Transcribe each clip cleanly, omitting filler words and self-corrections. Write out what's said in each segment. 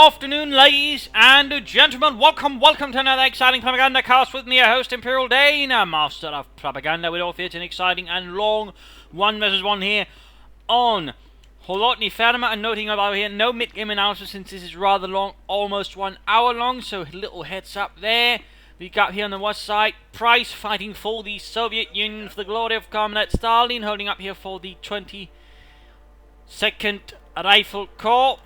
afternoon, ladies and gentlemen. Welcome to another exciting Propagandacast with me, your host, Imperial Dana, master of propaganda. We're all here to an exciting and long 1v1 here on Holotny Fatima. And noting about here, no mid-game analysis since this is rather long, almost 1 hour long, so a little heads up there. We got here on the west side, Price fighting for the Soviet Union for the glory of Comrade Stalin, holding up here for the 22nd Rifle Corps.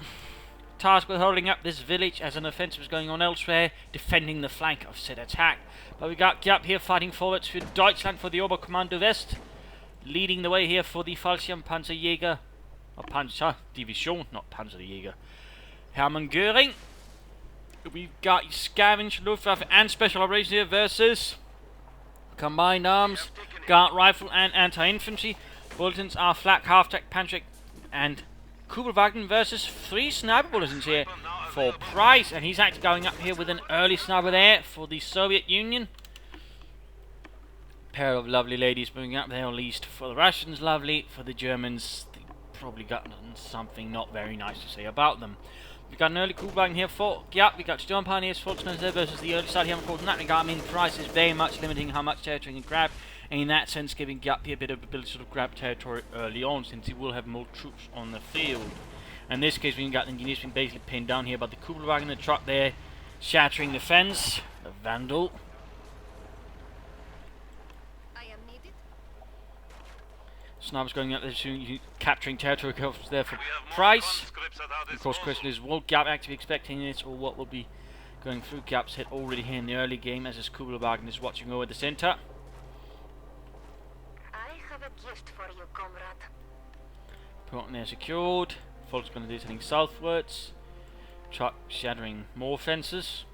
Tasked with holding up this village as an offensive is going on elsewhere, defending the flank of said attack. But we got Giap here fighting forwards for Deutschland for the Oberkommando West, leading the way here for the Fallschirmpanzerjäger, or Panzer Division, not Panzerjäger, Hermann Göring. We've got Scavenge, Luftwaffe and Special Operations here versus Combined Arms, Guard Rifle and Anti-Infantry. Bulletins are Flak, Half-Track, Panzer and Kubelwagen versus 3 sniper bulletins here for Price, and he's actually going up here with an early sniper there for the Soviet Union. Pair of lovely ladies moving up there, at least for the Russians, lovely. For the Germans, they probably got something not very nice to say about them. We got an early Kubelwagen here for Giap. We got Storm Pioneers, Volksgunners there versus the early side here. Of course, in that regard, I mean, Price is very much limiting how much territory he can grab, and in that sense giving Giap a bit of ability to sort of grab territory early on, since he will have more troops on the field. In this case, we've got the engineers being basically pinned down here by the Kubelwagen, the truck there, shattering the fence, the Vandal. Snipers going up there, soon, capturing territory there for Price. Of course, question is, will Giap actually be expecting this, or what will be going through Giap's head already here in the early game, as his Kubelwagen is watching over the center. I have a gift for you, comrade. Point there secured. Folks going to do something southwards. Truck shattering more fences.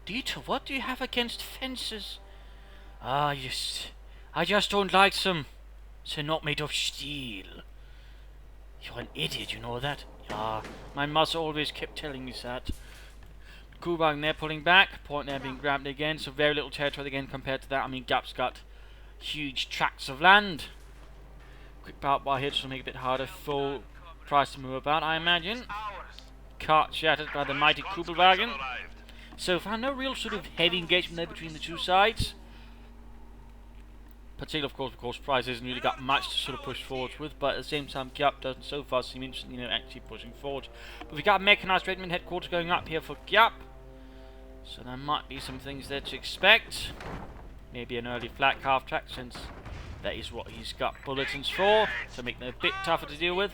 Dieter, what do you have against fences? Ah, yes. I just don't like them. They're not made of steel. You're an idiot, you know that? Yeah, my mother always kept telling me that. Kubelwagen there pulling back. Point there being grabbed again. So very little territory again compared to that. I mean, Giap's got huge tracts of land. Quick barbed wire here just to make it a bit harder for Price to move about, I imagine. Cart shattered by the mighty Kubelwagen. So far, no real sort of heavy engagement there between the two sides. Particularly, of course, Price hasn't really got much to sort of push forwards with, but at the same time, Giap doesn't so far seem interested in, actually pushing forward. But we got mechanized regiment headquarters going up here for Giap, so there might be some things there to expect. Maybe an early flak half-track, since that is what he's got bulletins for, to make them a bit tougher to deal with.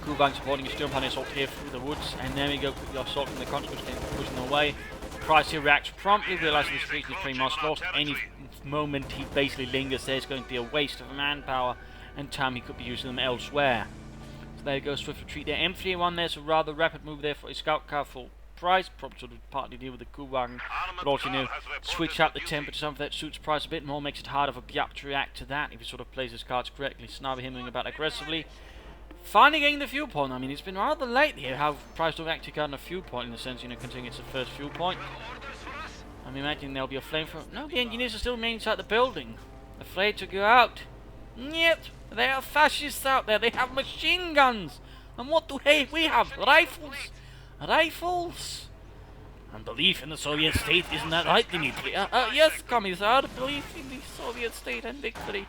Kubelwagen supporting a Storm Pioneer assault here through the woods, and there we go, quickly assaulting the conscripts, pushing away. Price here reacts promptly, realizing this region is pretty much lost. Any moment he basically lingers there is going to be a waste of manpower and time he could be using them elsewhere. So there goes swift retreat there. M3A1 there, so rather rapid move there for a scout car for Price, probably sort of partly deal with the Kubelwagen, but also, switch up the tempo to something that suits Price a bit more, makes it harder for Giap to react to that if he sort of plays his cards correctly. Sniper him moving about aggressively. Finally getting the fuel point. I mean, it's been rather late here how Price have actually gotten a fuel point, in the sense, considering it's the first fuel point. I'm imagining there'll be a flamethrower. No, the engineers are still remaining inside the building, afraid to go out. Yet, there are fascists out there. They have machine guns. And what do we have? Rifles. Rifles. And belief in the Soviet state, isn't that right, Dimitri? Yes, Commissar, belief in the Soviet state and victory.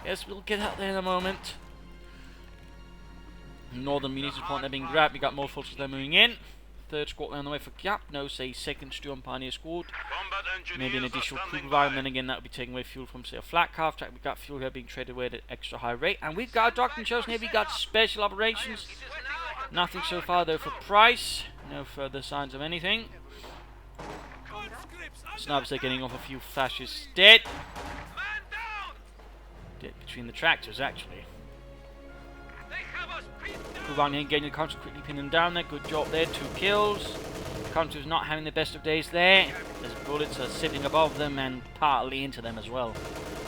Yes, we'll get out there in a moment. Northern munitions point there being grabbed. We got more forces there moving in. Third squad on the way for Giap. No, say second Storm Pioneer squad. Maybe an additional Kubelwagen. Then again, that would be taking away fuel from, say, a flak half track. We got fuel here being traded away at an extra high rate. And we've got a doctrine chosen here. We got special operations. Nothing so far though for Price. No further signs of anything. Snipers are getting off a few fascists dead. Dead between the tractors, actually. Kubelwagen engaging the conscripts, quickly pinning them down there. Good job there, 2 kills. Conscripts not having the best of days there, as bullets are sitting above them and partly into them as well.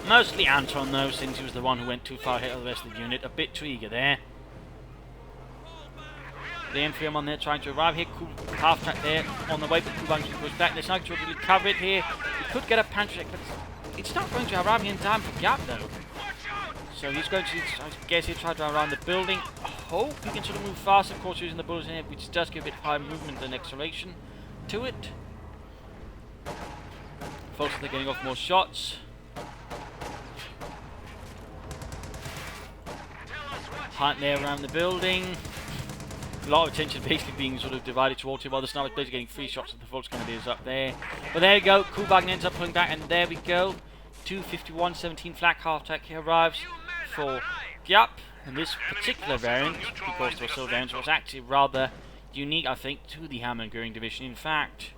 Mostly Anton though, since he was the one who went too far ahead of the rest of the unit. A bit too eager there. The M3 on there trying to arrive here. Half track there on the way, but Kubelwagen should push back. They're not going to really cover it here. We could get a panzer check, but it's not going to arrive in time for Giap though. So he's going to, I guess he'll try to run around the building. Oh, hope he can sort of move fast, of course, using the bullets in it, which does give a bit higher movement and acceleration to it. Folks, they're getting off more shots. Hunt there around the building. A lot of attention basically being sort of divided towards him, while the sniper's basically getting 3 shots of the Volks Grenadiers up there. But there you go, Kubagen ends up pulling back, and there we go. 251-17 flak half-track arrives for Giap. And this particular variant, because there were still variants, was actually rather unique, I think, to the Hammer and Göring division. In fact,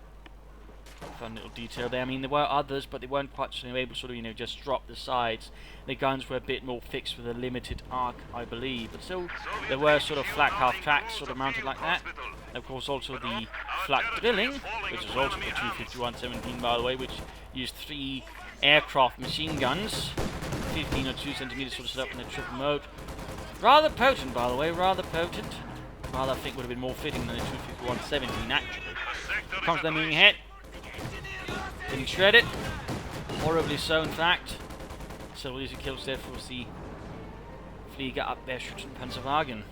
fun little detail there. I mean, there were others, but they weren't quite able to sort of, just drop the sides. The guns were a bit more fixed with a limited arc, I believe. But still, there were sort of flak half-tracks sort of mounted like that. And of course, also the flak drilling, which was also for 251-17, by the way, which used 3 aircraft machine guns, 15 or 2 centimeters sort of set up in a triple mode. Rather potent, by the way, rather potent. Rather, I think would have been more fitting than the 251-17, actually. Comes them moving ahead. Getting shredded. Horribly so, in fact. Several easy kills there for the Flieger up there, Schützenpanzerwagen.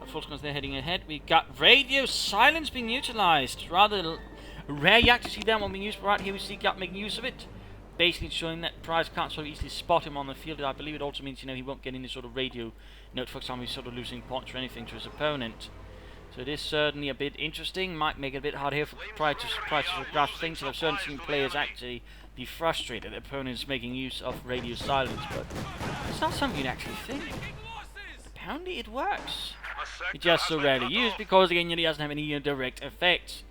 Unfortunately, they're heading ahead. We've got radio silence being utilised. Rather rare you actually see that one being used, but right here we see Giap making use of it. Basically showing that Price can't so easily spot him on the field. I believe it also means, he won't get any sort of radio note, for example, he's sort of losing points or anything to his opponent. So it is certainly a bit interesting. Might make it a bit hard here for Price to grasp things. So I've certainly seen players actually be frustrated that opponents making use of radio silence, but it's not something you'd actually think. Apparently it works. It's just so rarely used because, again, it doesn't have any direct effects.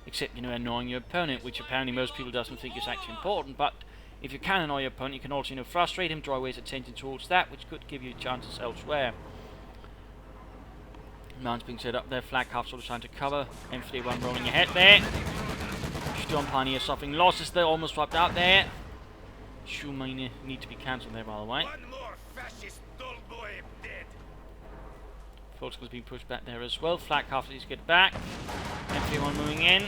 Except, annoying your opponent, which apparently most people doesn't think is actually important. But if you can annoy your opponent, you can also, frustrate him, draw away his attention towards that, which could give you chances elsewhere. Man's being set up there, flag half sort of trying to cover. M31 rolling ahead there. Sturmpioneer suffering losses there, almost wiped out there. Schumann need to be cancelled there, by the way. Volkswagen's being pushed back there as well. Flak half needs to get back. M31 moving in.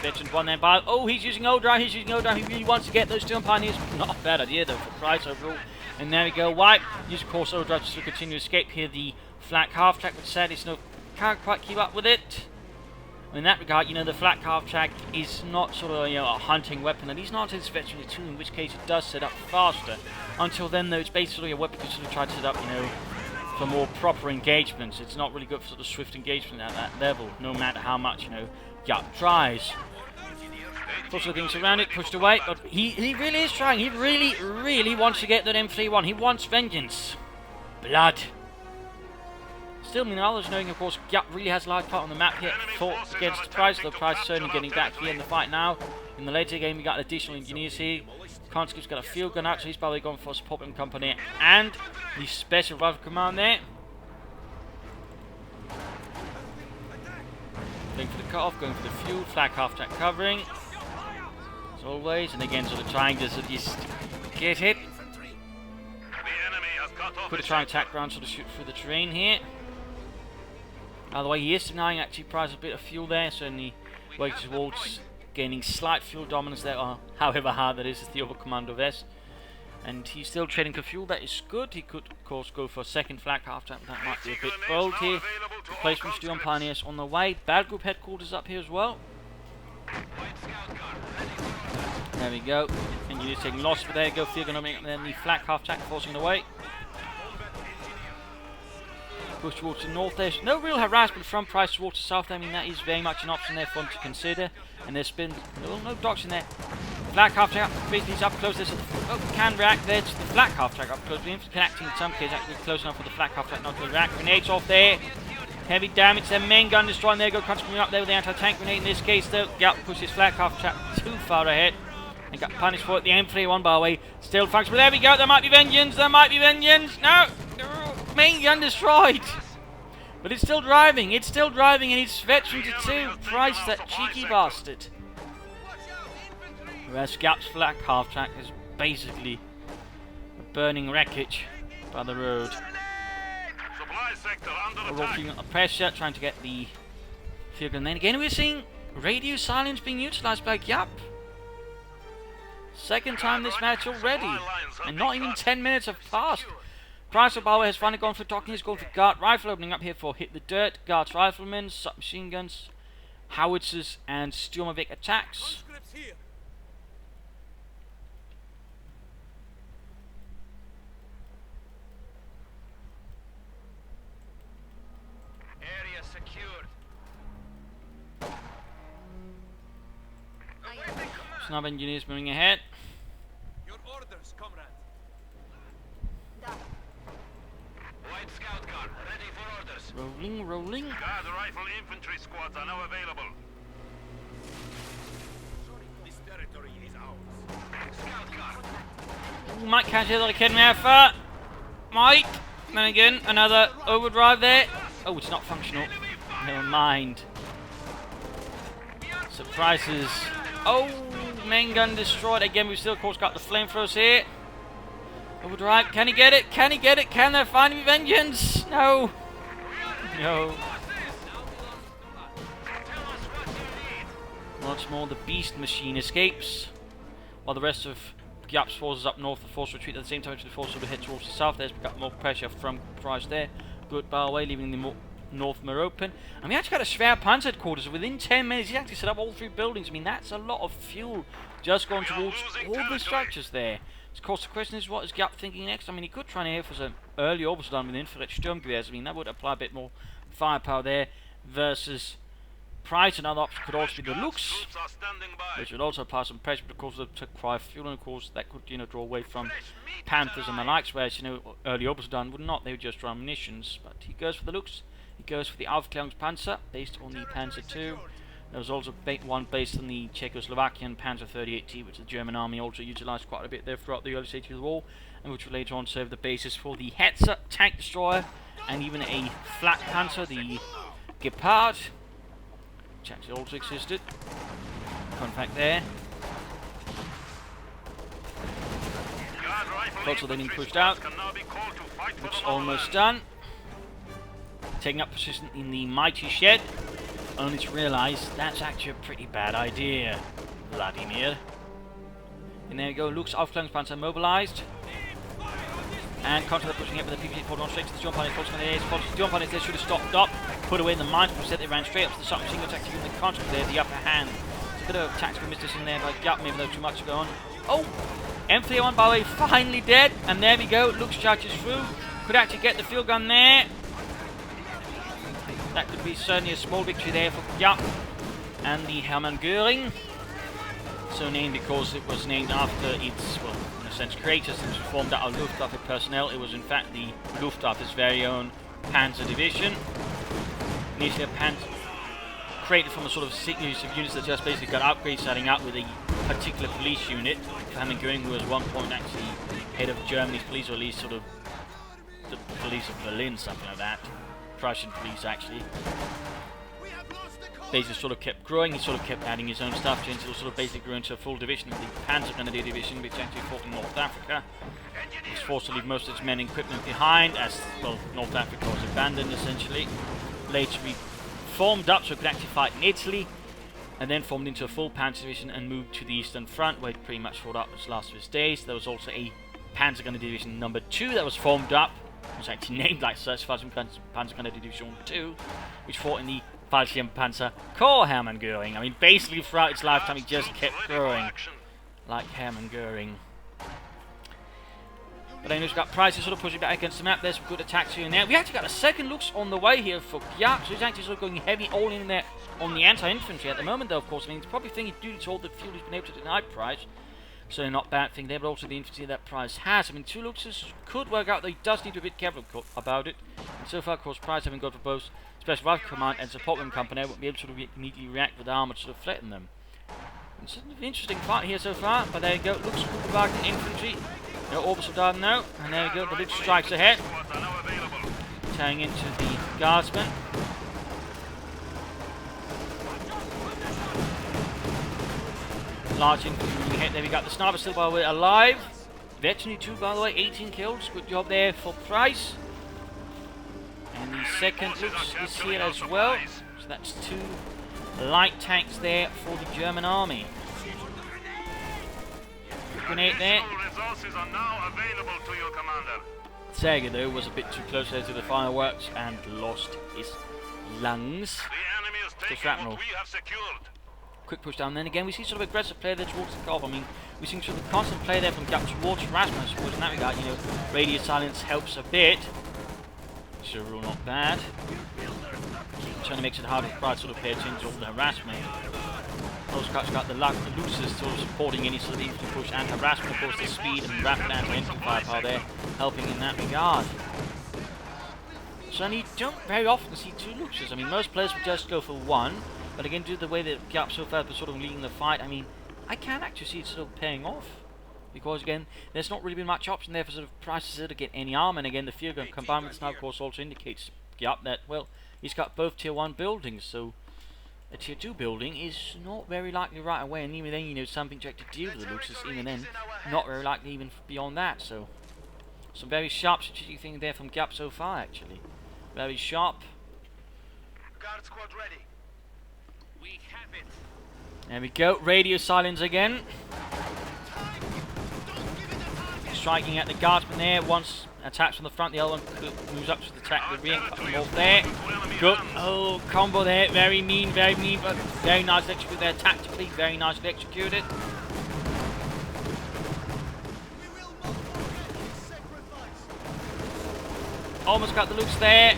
Veteran one there by. Oh, he's using overdrive. He really wants to get those two pioneers. Not a bad idea though for Price overall. And there we go. Wipe. Use of course overdrive to continue to escape here. The flak half track, which sadly can't quite keep up with it. In that regard, the flak half track is not sort of a hunting weapon, at least not until it's veteran 2, in which case it does set up faster. Until then, though, it's basically a weapon you sort of try to set up, for more proper engagements. It's not really good for sort of swift engagement at that level, no matter how much, Giap tries. Also getting surrounded, pushed away, but he really is trying. He really wants to get that M31. He wants vengeance. Blood. Still, meanwhile, there's knowing, of course, Giap really has a large part on the map here. Fought against Price, though Price certainly getting back here in the fight now. In the later game, we got additional engineers here. Konski's got a field gun out, so he's probably going for support and company and the special rifle command there. Going for the cut-off, going for the fuel, flag half-track covering. As always, and again, sort of trying to just get hit. Could have tried to attack ground, sort of shoot through the terrain here. By the way, he is denying actually Price a bit of fuel there, certainly working towards gaining slight fuel dominance there, or however hard that is the other Commando vest. And he's still trading for fuel, that is good. He could, of course, go for a second flag half-track, that might be a bit bold here. Replacement Sturm Pioneers on the way. Battle Group headquarters up here as well. There we go. Engineers taking loss, but there you go. Field gun opening up there, and the flag half-track forcing it away. Push towards the north there. No real harassment from Price towards the south. I mean, that is very much an option there for him to consider. And there's been no docks in there. Flak half track basically is up close. This can react there to the flak half track up close. We're connecting in some cases actually close enough for the flak half track not to react. Grenades off there. Heavy damage. Their main gun destroying there. Go constantly up there with the anti-tank grenade. In this case, though, Giap pushes flak half track too far ahead and got punished for it. The M31 by the way still functions. But there we go. There might be vengeance. There might be vengeance. No. Main gun destroyed. But it's still driving. It's still driving, and it's veteran to 2. Price, that cheeky bastard. Whereas Giap's flak half track is basically a burning wreckage by the road. Rocking up pressure, trying to get the field gun. Then again, we're seeing radio silence being utilized by Giap. Second time this match already, and not even 10 minutes have passed. Price of Bauer has finally gone for talking. He's gone for guard rifle, opening up here for hit the dirt, guards riflemen, submachine guns, howitzers, and Sturmovik attacks. Area secured. Snub engineers moving ahead. Your orders, comrade. White scout car, ready for orders. Rolling. Guard rifle infantry squads are now available. This territory is ours. Scout car. Might catch it like a kid in effort. Might. Then again, another overdrive there. Oh, it's not functional. Never mind. Surprises. Oh, main gun destroyed. Again, we've still, of course, got the flamethrowers here. Overdrive. Can he get it? Can he get it? Can there finally be vengeance? No. No. Once more, the beast machine escapes, while the rest of Giap's forces up north, the force retreat at the same time. The force will head towards the south. There's got more pressure from Price there. Good bar away, leaving the north more open. And we actually got a Schwer Panzer headquarters. Within 10 minutes, he actually set up all 3 buildings. I mean, that's a lot of fuel just going towards all the structures there. Of course, the question is, what is Giap thinking next? I mean, he could try and aim for some early orbits done with infrared Sturmgewehrs. I mean, that would apply a bit more firepower there versus Price. Another option could also be the Lux, which would also apply some pressure, but of course, to require fuel, and of course, that could, draw away from Panthers and the likes, whereas, early orbits done would not. They would just run munitions. But he goes for the Lux. He goes for the Aufklärungspanzer, based on the Panzer II. There was also one based on the Czechoslovakian Panzer 38T, which the German army also utilised quite a bit there throughout the early stages of the war, and which would later on serve the basis for the Hetzer tank destroyer, and even a flak Panzer, the Gepard, which actually also existed. Fun fact there. Also then being pushed out. Looks almost done. Taking up position in the mighty shed, only to realise that's actually a pretty bad idea, Vladimir. And there we go, Luke's Aufklärungspanzer mobilised. And contra pushing it with the PPG forward on straight to the jump on it, forcing the air, the jump on it, they should have stopped up, put away the mine, instead they ran straight up to the submachine gun tactic, giving the contra there the upper hand. It's a bit of tactical mistakes in there by Giap, maybe though too much to go on. Oh! M301 by the way, finally dead, and there we go, Luke's charges through, could actually get the field gun there. That could be certainly a small victory there for Giap and the Hermann Göring. So named because it was named after its, well, in a sense, creator, since it was formed out of Luftwaffe personnel. It was in fact the Luftwaffe's very own Panzer division. Initially a Panzer created from a sort of series of units that just basically got upgrades, starting out with a particular police unit. Hermann Göring, who was at one point actually head of Germany's police, or at least sort of the police of Berlin, something like that. Prussian police actually. Basically sort of kept growing, he sort of kept adding his own stuff to it until sort of basically grew into a full division of the Panzer Grenadier Division, which actually fought in North Africa. He was forced to leave most of its men and equipment behind as, well, North Africa was abandoned essentially. Later we formed up so it could actually fight in Italy, and then formed into a full Panzer Division and moved to the Eastern Front, where it pretty much fought up its last of its days. There was also a Panzer Grenadier Division number 2 that was formed up. It was actually named like such, Panzer Grenadier Division 2, which fought in the Fallschirmpanzer Corps Hermann Göring. I mean, basically throughout its lifetime, it just kept growing, like Hermann Göring. But then we've got Price sort of pushing back against the map. There's some good attacks here and there. We actually got a second Lux on the way here for Giap, so he's actually sort of going heavy all in there on the anti-infantry at the moment, though, of course. I mean, it's probably thinking due to all the fuel he's been able to deny Price. So not bad thing there, but also the infantry that Price has. I mean, 2 Luxes could work out, though he does need to be a bit careful about it. And so far, of course, Price having gone for both Special Rifle Command and Support Wing Company won't be able to sort of immediately react with armor to sort of threaten them. It's an interesting fight here so far, but there you go, Lux Kuppenwagen infantry. No orbits of done now, and there you go, the Lux strikes ahead. Tearing into the Guardsmen. Large infantry hit. There we got the sniper still, by the way, alive. Veteran 2, by the way, 18 kills. Good job there for Price. And the second Lux is here as well. So that's 2 light tanks there for the German army. Grenade there. Resources are now available to you, Commander. Sega though was a bit too close there to the fireworks and lost his lungs. The enemy is taking shrapnel. what we have secured. Quick push down. Then again, we see sort of aggressive play there towards the CoH. I mean, we see sort of constant play there from Giap towards Harassment. I suppose in that regard, you know, radio silence helps a bit. So rule not bad. Certainly makes it harder to sort of pay attention to all the Harassment. Also, got the losers sort of supporting any sort of infantry push, and Harassment, of course, the speed and rapid anti-infantry firepower there, helping in that regard. So you don't very often see two losers. I mean, most players would just go for one, but again, due to the way that Giap so far was sort of leading the fight, I mean, I can actually see it sort of paying off. Because again, there's not really been much option there for sort of prices to get any arm, and again, the field gun combined with now, of course, also indicates Giap that, well, he's got both tier 1 buildings, so a tier 2 building is not very likely right away, and even then, you know, something to deal with the losers, even then, not very likely even beyond that, so some very sharp strategic thing there from Giap so far, actually. Very sharp. Guard squad ready. We have it. There we go, radio silence again. Striking at the guardsman there, once attacks from the front, the other one moves up to attack the rear, cut them off there. Good, oh, combo there, very mean, but very nicely executed there, tactically, very nicely executed. Almost got the looks there.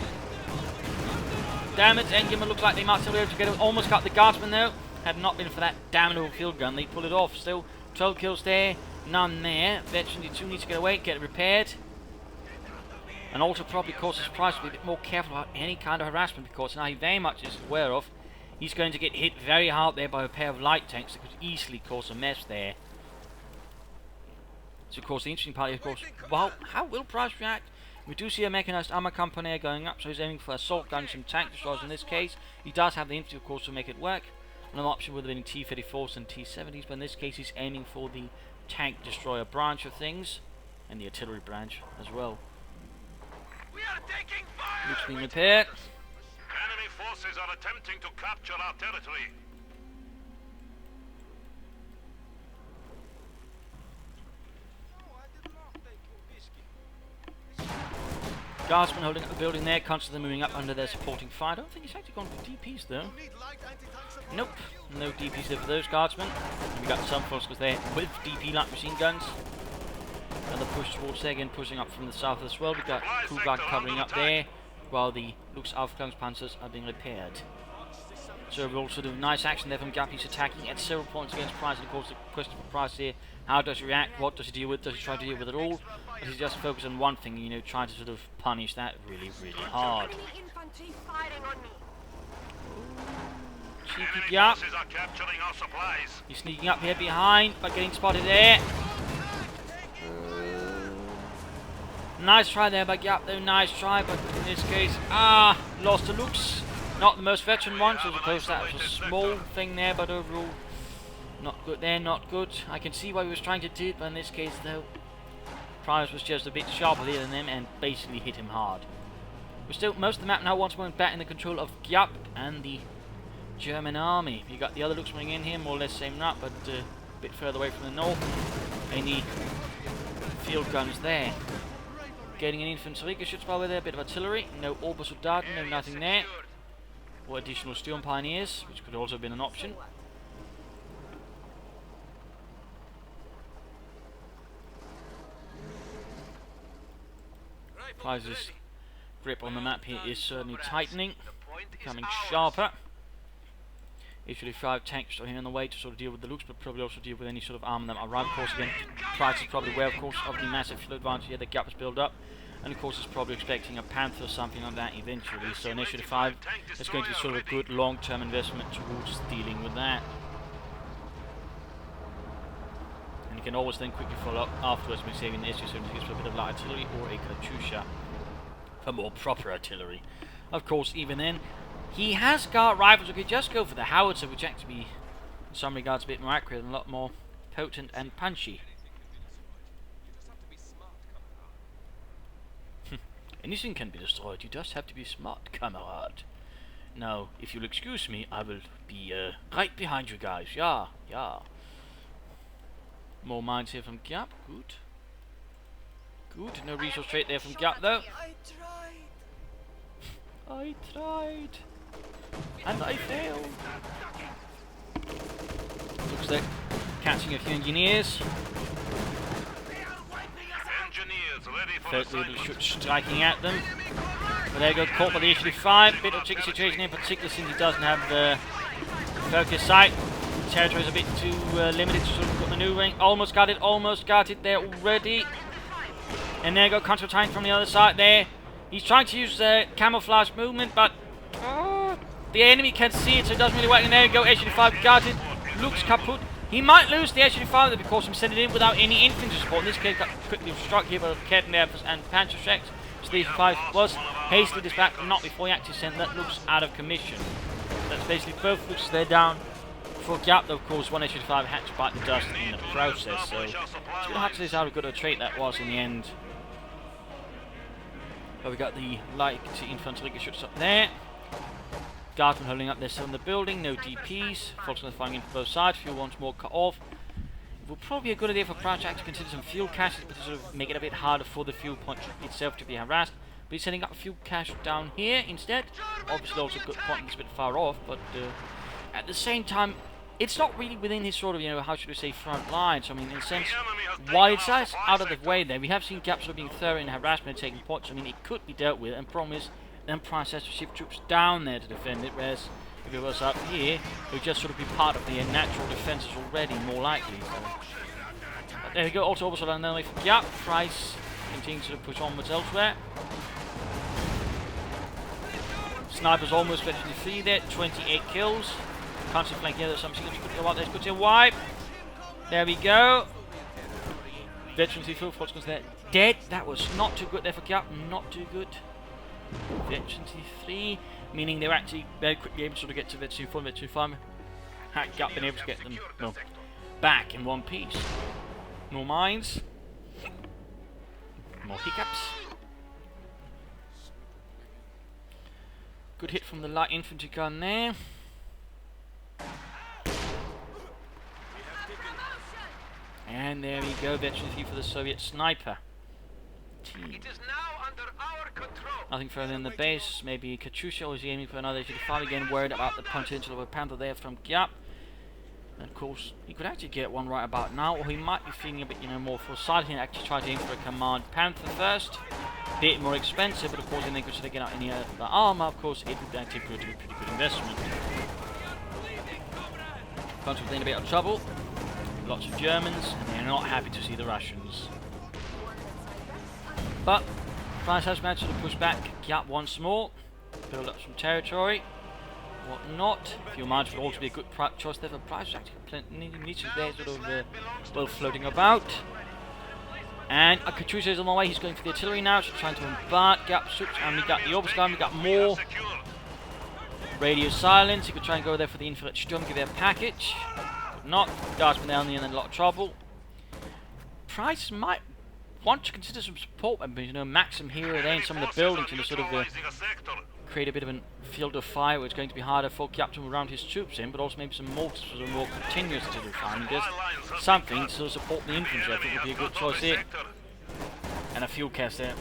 Damn it, Engima looks like they might still be able to get it. Almost got the guardsman though. Had not been for that damnable field gun, they pull it off. Still, 12 kills there, none there. Veteran D2 needs to get away, get it repaired. And also probably causes Price to be a bit more careful about any kind of harassment, because now he very much is aware of he's going to get hit very hard there by a pair of light tanks that could easily cause a mess there. So of course the interesting part is, of course, well, how will Price react? We do see a mechanized armor company going up, so he's aiming for assault guns and tank destroyers in this case. He does have the infantry, of course, to make it work. Another option would have been T-34s and T-70s, but in this case he's aiming for the tank destroyer branch of things, and the artillery branch as well. We are taking fire. Looks being repaired. Enemy forces are attempting to capture our territory. Guardsmen holding up the building there, constantly moving up under their supporting fire. I don't think he's actually gone for DPs though. Nope, no DPs there for those guardsmen. And we got some forces there with DP light machine guns. Another push towards there, again pushing up from the south as well. We got Kubak covering up there, while the Lux Aufklärungspanzers are being repaired. So we'll sort of nice action there from Giap. He's attacking at several points against Price, and of course the question for Price here, how does he react, what does he deal with, does he try to deal with it all, or does he just focus on one thing, you know, trying to sort of punish that really, really hard. Enemy infantry firing on me. Cheeky Enemy Giap. forces are capturing our supplies. He's sneaking up here behind, but getting spotted there. Nice try there by Giap though, nice try, but in this case, lost to Lux. Not the most veteran one, so I suppose that was a small thing there, but overall, not good there, not good. I can see why he was trying to do it, but in this case though, Price was just a bit sharper there than them and basically hit him hard. We're still, most of the map now once more back in the control of Giap and the German army. You got the other Lux coming in here, more or less same map, but a bit further away from the north. Any field guns there. Getting an infantry Geschützbauer there, a bit of artillery, no Obersoldaten, no nothing there. Or additional Sturm Pioneers, which could also have been an option. Price's grip on the map here is certainly tightening, becoming sharper. Usually 5 tanks still here on the way to sort of deal with the Lux, but probably also deal with any sort of armor that might arrive. Of course, again, Price is probably aware, of course, of the massive field advantage here that Giap has built up. And of course is probably expecting a Panther or something like that eventually. So Initiative 5 is going to be sort of a good long-term investment towards dealing with that. And you can always then quickly follow up afterwards by saving the SU-76 for a bit of light artillery or a Katyusha for more proper artillery. Of course, even then, he has got rifles who could just go for the howitzer, which actually be, in some regards, a bit more accurate and a lot more potent and punchy. Anything can be destroyed, you just have to be smart, comrade. Now, if you'll excuse me, I will be right behind you guys. Yeah. More mines here from Giap, good. Good, no resource trait there from Giap though. I tried. I tried. And I failed. Looks like catching a few engineers. Engineers ready for Third leader assignment. striking at them. But there you go, caught by the HV5. Bit of a tricky situation here, particularly since he doesn't have the focus sight. The territory is a bit too limited to sort of put maneuvering. Almost got it there already. And there you go, counter tank from the other side there. He's trying to use camouflage movement, but the enemy can see it, so it doesn't really work. And there you go, HV5 got it. Looks kaput. He might lose the HV5 because he sent it in without any infantry support. In this case, got quickly struck here by Kettenwerfers and Panzerschrecks. So the HV5 was hastily dispatched, but not before he actually sent that looks out of commission. That's basically both looks they're down. For Giap, though, of course, one HV5 had to bite the dust in the process, so it's going to have to see how good a trait that was in the end. But we got the light infantry shoots up there. Guardsmen holding up their still in the building, no DPs. Volkswagen firing in from both sides, fuel once more cut off. It would probably be a good idea for Project to consider some fuel caches, but to sort of make it a bit harder for the fuel point itself to be harassed. But he's setting up a fuel cache down here instead. Obviously also a good point, it's a bit far off, but at the same time, it's not really within his sort of, how should we say, front line. So I mean, in a sense, while it's out of the way there, we have seen Giap sort of being thorough in harassment and taking points. I mean, it could be dealt with, and problem is, then Price has to shift troops down there to defend it, whereas if it was up here, it would just sort of be part of the natural defences already, more likely. So. But there we go, also on the way for Giap. Price continues to push onwards elsewhere. Sniper's almost ready to free there, 28 kills. Can't see flank here, there's something that's good to go out there, it's good to wipe. There we go. Veteran 3 full Volkswagen's there. Dead, that was not too good there for Giap, not too good. Veteran 3, meaning they were actually very quickly able to sort of get to Veteran 4 and Veteran 5. Had Giap been able to get them back in one piece. More mines. More hiccups. Good hit from the light infantry gun there. And there we go, Veteran 3 for the Soviet sniper team. It is now under our control. Nothing further in the base, maybe Katyusha was aiming for another HV5 again, worried about the potential of a Panther there from Giap. And of course, he could actually get one right about now, or he might be feeling a bit, more foresighted and actually try to aim for a Command Panther first. Bit more expensive, but of course, then they could sort of get out any other armor, of course, it would actually prove to be a pretty good investment. Country in a bit of trouble. Lots of Germans, and they're not happy to see the Russians. But France has managed to push back Giap once more, build up some territory, whatnot. Fuel mines would also be a good choice there for Price, actually plenty there sort of well floating about. And Katyusha is on the way, he's going for the artillery now, so trying to embark Giap's troops, and we got the Oberstern, we got more. Radio silence, he could try and go there for the infrared Sturm, give it a package. Not. Guardsmen down there in a lot of trouble. Price might want to consider some support weapons, Maxim here and there in some of the buildings to sort of create a bit of a field of fire where it's going to be harder for Giap to round his troops in, but also maybe some mortars for some more continuous artillery fire. I mean, there's something to sort of support the infantry, I think would be a good choice here. And a fuel cast there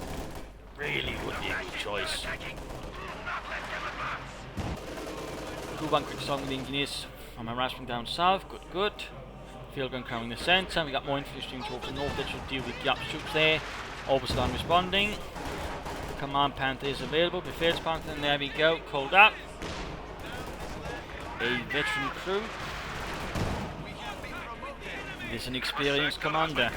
really would be a good choice. Good one, quick song with the engineers. From harassment down south, good. Field gun covering the centre. We got more infantry stream towards the north that should deal with Giap's troops there. Oberstern responding. The Command Panther is available. Befehls Panther, and there we go. Called up. A veteran crew. There's an experienced commander.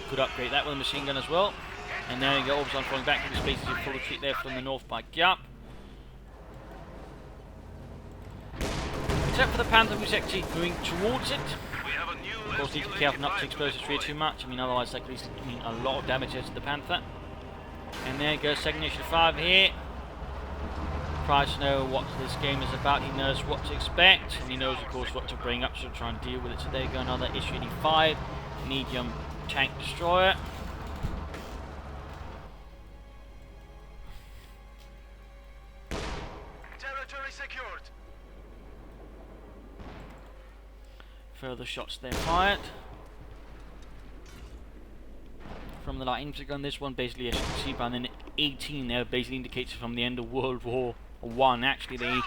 Could upgrade that with a machine gun as well. And there we go. Oberstern falling back into spaces in full retreat there from the north by Giap. Except for the Panther, who's actually going towards it. Of course, need to be careful not to expose his rear too much. I mean, otherwise that could mean a lot of damage to the Panther. And there goes second issue 5 here. Price knows what this game is about. He knows what to expect, and he knows, of course, what to bring up to try and deal with it. So there you go, another issue 85, medium tank destroyer. Territory secured. Further shots there fired. from the light infantry gun. This one basically, as you can see, by then 18 there basically indicates from the end of World War I. Actually, they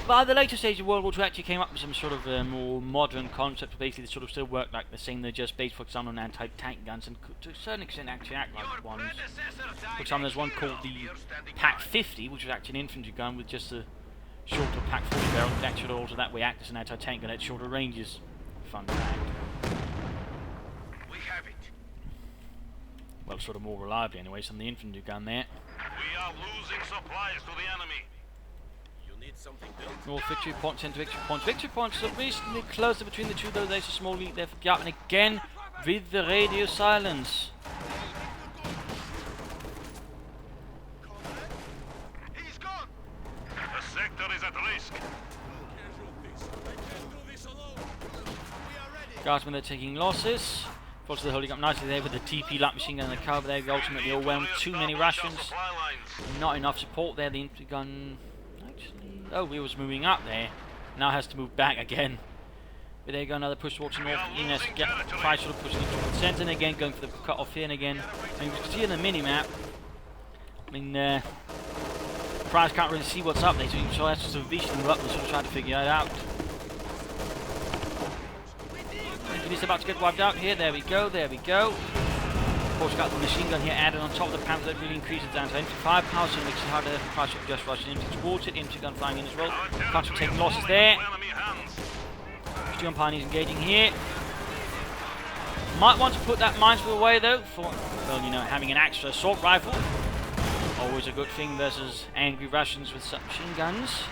by the later stage of World War II actually came up with some sort of more modern concept. Basically, they sort of still work like the same. They're just based, for example, on anti-tank guns, and to a certain extent actually act like ones. For example, there's one called the Pack 50, which was actually an infantry gun with just a shorter Pack 40 barrel. That should also that way act as an anti-tank gun at shorter ranges. Fun fact. We have it. Well, sort of more reliably anyways than the infantry gun there. We are losing supplies to the enemy. You need something built. North victory points into victory points. Victory points are recently closer between the two, though there's a small lead there for Giap, and again with the radio silence. He's gone. The sector is at risk. Guardsmen are taking losses. Fortunately, they're holding up nicely there with the TP light machine gun and the cover there. Ultimately overwhelmed. Too many Russians. Not enough support there. The infantry gun actually. Oh, he was moving up there. Now has to move back again. But there you go, another push towards the north. Ines get Price sort of pushing into the centre, and again going for the cut off here and again. I mean, you can see in the mini map. I mean, Price can't really see what's up there, so he has to sort of vision up and sort of try to figure it out. He's about to get wiped out here. There we go, there we go. Of course, got the machine gun here added on top of the Panther that really increases down to 25 power, so it makes it harder for Price to just rush into towards it. Infantry gun flying in as well. Can't take losses there. Steel Pioneers engaging here. Might want to put that minesweeper away though, for, well, you know, having an extra assault rifle. Always a good thing versus angry Russians with submachine guns.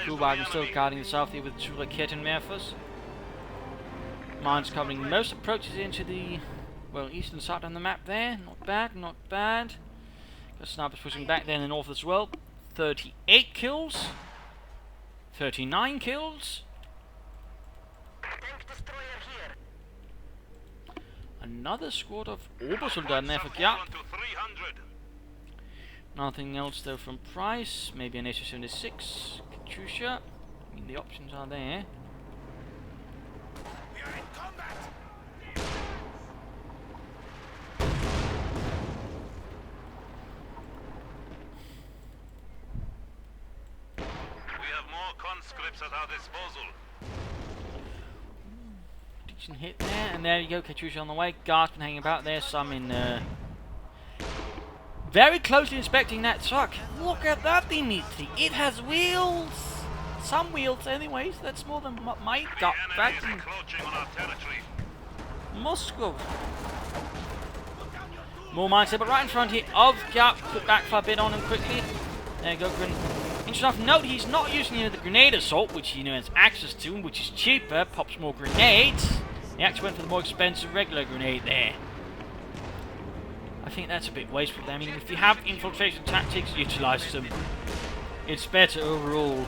Kuhwagen still guarding the south here with two Raketenwerfers. Mines covering most approaches into the, well, eastern side on the map there. Not bad, not bad. Got snipers pushing back there in the north as well. 38 kills. 39 kills. Tank destroyer here. Another squad of Obersoldaten there for Giap. Nothing else though from Price. Maybe an SU-76, Katyusha. I mean, the options are there. We are in combat. We have more conscripts at our disposal. Decent hit there, and there you go, Katyusha on the way. Guardsmen hanging about there. Some in very closely inspecting that truck. Look at that, Dimitri. It has wheels. Some wheels, anyways. That's more than what my gut back in Moscow. More mines there, but right in front here of Giap. Put backfire bit on him quickly. There you go, Grin. Interesting enough, note he's not using the grenade assault, which he has access to, which is cheaper. Pops more grenades. He actually went for the more expensive regular grenade there. I think that's a bit wasteful there. I mean, if you have infiltration tactics, utilize them. It's better overall.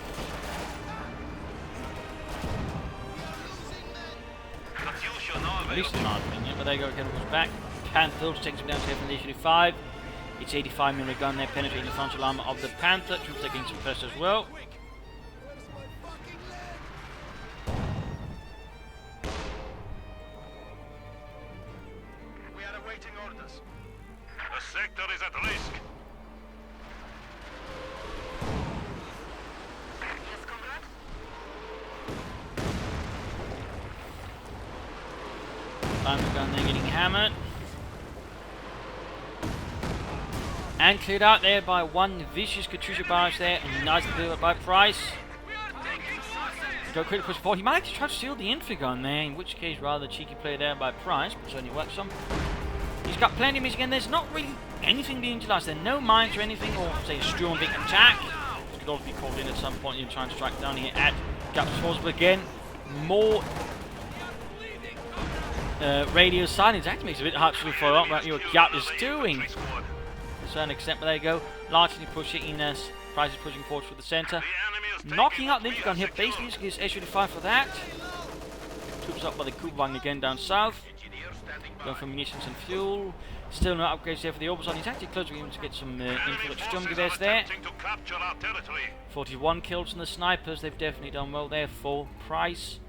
At least in my opinion, but there you go, again, it was back. Panther takes him down to initially 5. It's 85mm gun there, penetrating the frontal armor of the Panther. Troops are getting suppressed as well. We are awaiting orders. The sector is at risk. Yes, comrade. Panther gun there getting hammered. And cleared out there by one vicious Katyusha barrage there, and nicely cleared up by Price. Go quick push forward. He might actually try to steal the infantry gun there, in which case rather cheeky play there by Price, but certainly works some. He's got plenty of music, and there's not really anything being utilized. There are no mines or anything, or say a Sturm big attack. This could also be called in at some point. You're trying to strike down here at Giap's force, but again, more radio silence actually makes it a bit hard to follow up what your Giap is doing. To a certain extent, but there you go. Largely pushing Ines. Price is pushing forward for the centre. Knocking out the infantry gun here, basically using his SU-85 for that. Troops up by the Kuhwagen again down south. Going for munitions and fuel. Still no upgrades there for the Oberson. He's actually close to being able to get some infantry Sturmgewehrs there. 41 kills from the snipers. They've definitely done well there for Price.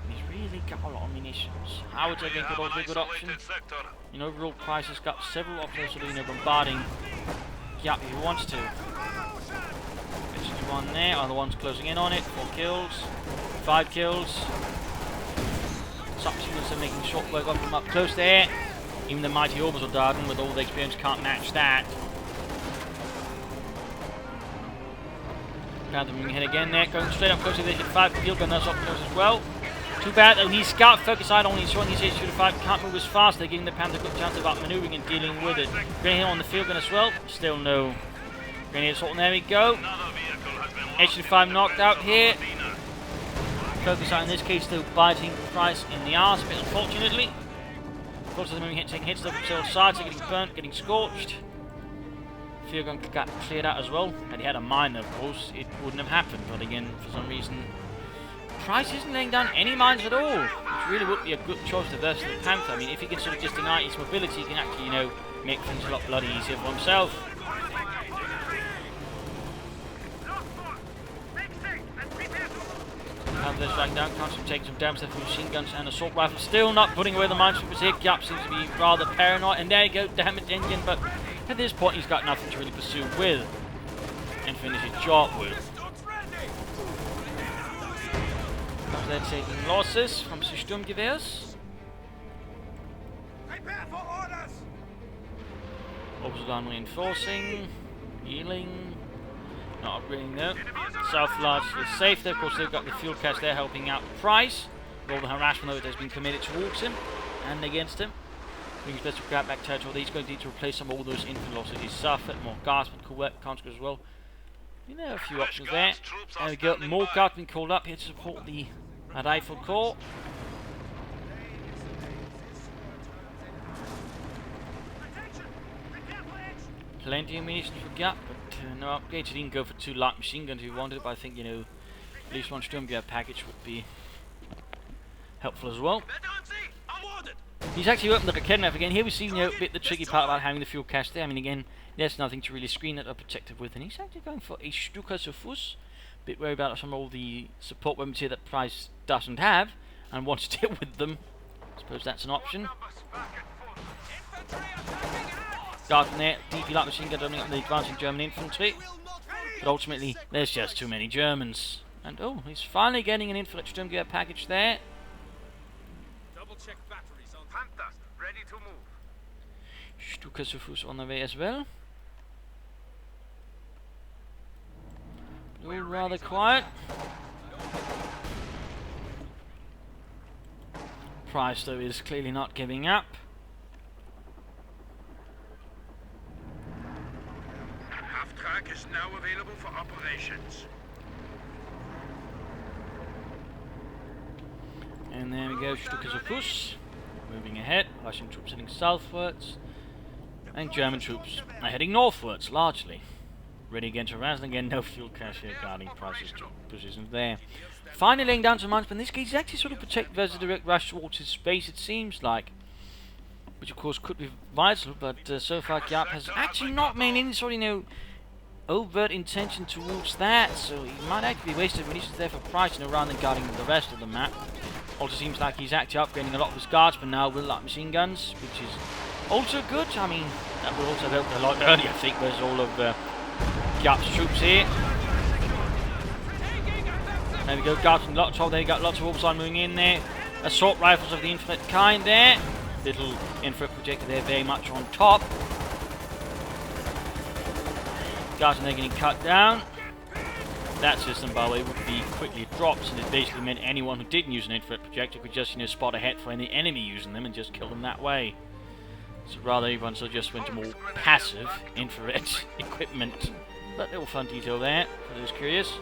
He's really got a lot of munitions. Howards I think could also be a good option. sector. You know, overall Price has got several options sort of, you know, bombarding Giap if he wants to. There's one there, other one's closing in on it. 4 kills, 5 kills. Submachines are making short work of him up close there. Even the mighty Orbital Darden with all the experience can't match that. Panther moving ahead again there, going straight up close to the 5 field gun, that's up close as well. Too bad though, he's scout focus side only showing his H2-5, can't move as fast, they're giving the Panther a good chance of outmaneuvering and dealing with it. Grenade on the field gun as well, still no grenade assault, and there we go. H2-5 knocked out here. Focus side in this case still biting Price in the arse, a bit unfortunately. Of course, they're moving hit, taking hits to the sides, they're getting burnt, getting scorched. Field gun got cleared out as well. Had he had a mine, of course, it wouldn't have happened. But again, for some reason, Price isn't laying down any mines at all, which really would be a good choice to versus the Panther. I mean, if he can sort of just deny its mobility, he can actually, you know, make things a lot bloody easier for himself. Panther's dragging down, constantly taking some damage there from machine guns and assault rifles. Still not putting away the minesweepers here. Giap seems to be rather paranoid. And there you go, damage engine, but at this point he's got nothing to really pursue with and finish his job with. They're taking losses from the Sturmgewehrs. Observan reinforcing, healing, not upgrading there. South largely safe there. Of course, they've got the fuel cache there helping out Price. With all the harassment that has been committed towards him and against him. Doing his best to grab back territory. He's going to need to replace some of all those infantry losses he's suffered. More guardsmen, conscripts as well. You know, a few options there. There we go. More guardsmen called up here to support the Rifle Corps. Plenty of munitions for Giap, but no upgrades. He didn't go for 2 light machine guns if he wanted, but I think, you know, at least one Sturmgewehr package would be helpful as well. He's actually opened the Raketenwerfer again. Here we see, you know, a bit the tricky part about having the fuel cache there. I mean, again, there's nothing to really screen it or protective with, and he's actually going for a Stuka zu Fuß. Bit worried about some of all the support weapons here that Price doesn't have and wants to deal with them. I suppose that's an option. Guarding there, DP light machine gun doubling up the advancing German infantry. But ultimately, there's just too many Germans. And oh, he's finally getting an infantry Sturmgewehr package there. Double check batteries on Panther, ready to move. Stuka zu Fuß on the way as well. All rather quiet. Price, though, is clearly not giving up. Half-track is now available for operations. And there we go, Stuka zu Fuß. Moving ahead, Russian troops heading southwards. And German troops are heading northwards, largely. Ready again to harass, and again no fuel cache here guarding Price's positions there. Finally laying down some mines, but in this case he's actually sort of protect versus direct rush towards his space, it seems like. Which of course could be vital, but so far Giap has actually not made any sort of, you know, overt intention towards that, so he might actually be wasted munitions there for Price, you know, rather than guarding the rest of the map. Also seems like he's actually upgrading a lot of his guardsmen now with light machine guns, which is also good. I mean, that would also help a lot earlier, I think, where's all of Giap's troops here. There we go, guardsmen, lots of, they got lots of Orbison moving in there. Assault rifles of the infinite kind there. Little infrared projector there, very much on top. Guardsmen, they're getting cut down. That system, by the way, would be quickly dropped, and it basically meant anyone who didn't use an infrared projector could just, you know, spot ahead for any enemy using them and just kill them that way. So rather, everyone sort of just went to more passive infrared equipment. But little fun detail there, for those curious.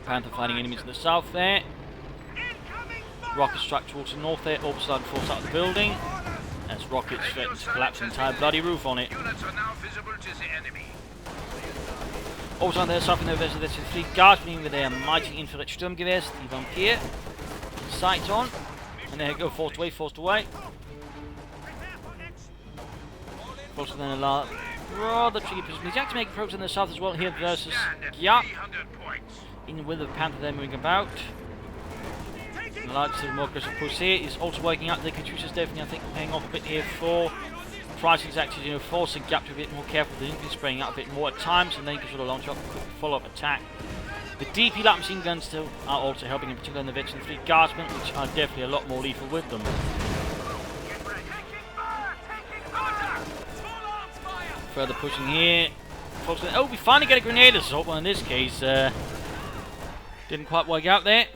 Panther fighting enemies in the south there. Rocket struck towards the north there, all starting to force out of the building. As rockets threaten to collapse the entire bloody roof on it. Units are now visible to the enemy. Also on there, suffering over the 3 guardsmen with their mighty infrared Sturmgewehrs, the Vampire. Sight on. And there you go, forced away. Also then a rather tricky position. He's actually making progress in the south as well here versus Giap. In with the Panther there moving about. The largest more aggressive push here is also working out. The Katyusha's definitely, I think, paying off a bit here for Price. Is actually, you know, forcing Giap to be a bit more careful. The infantry spraying out a bit more at times, and then you can sort of launch up a quick follow-up attack. The DP light machine guns still are also helping, in particular in the veteran 3 guardsmen, which are definitely a lot more lethal with them. Further pushing here. Oh, we finally get a grenade assault. Well, in this case, didn't quite work out there.